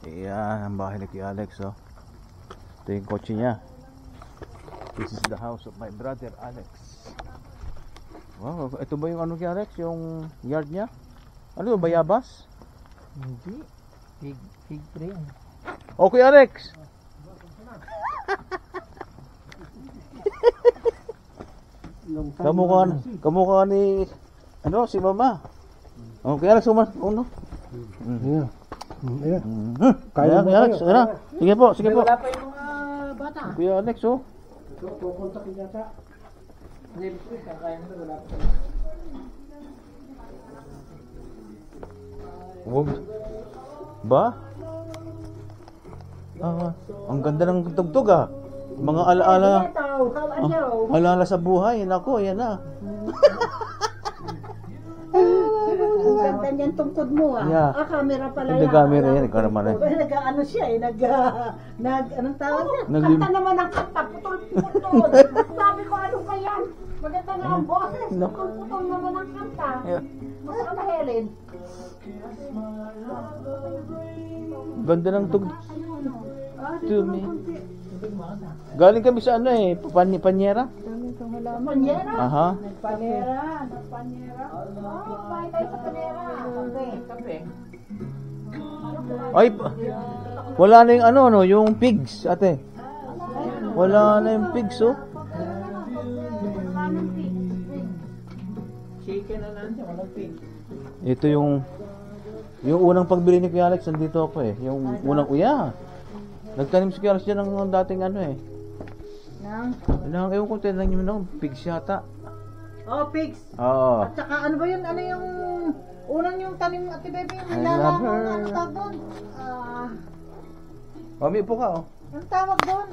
Ayan, ang bahay ni Kuya Alex, oh. Ito yung kotse niya. This is the house of my brother Alex. Wow, ito ba yung ano Kuya Alex? Yung yard niya? Ano yung bayabas? Hindi. Fig tree. Oh, Kuya Alex! Kamukha ni ano si Mama. Oh, Kuya Alex, no? Ayan. Ayan. Kaya Alex, ano? Sige po, sige po. Wala pa yung mga bata. Kuya Alex, oh. Pupuntakin yata. Hindi, kaya nila wala pa. Wag. Ba? Ang ganda ng tugtog, ah. Mga alaala. Alaala sa buhay. Nako, yan na. Ang ganda niyan tungkod mo, ah. Yeah. Camera pala Hindi yan. camera yan, ikaw naman eh. Nag-ano siya eh, anong tawag niya? Nag- Kanta naman ang kanta, putol-putol. Sabi ko, ano ba yan? Maganda na ang boses, putol-putol naman ang kanta. Yeah. Masaka na Helen. Ganda ng tugtog. Galing kami sa ano eh, Panyera. Panyera? Aha. Nagpanyera. Kumain tayo sa Panyera. Kape. Ay, wala na yung ano, no, yung pigs, ate. Wala na yung pigs, oh. Chicken na nandiyan, walang pig. Ito yung unang pagbili ni Kuya Alex, nandito ako eh. Yung unang uya. Nagtanim si Kuya Alex dyan ng dating ano eh. Ewan ko, tinanong nyo na, pigs yata. Oh, pigs. Oo. At saka ano ba yun? Ano yung unang yung tanim at baby yung I nilala love mo? her. Ano tawag doon? Mami po ka, oh. Yung tawag doon?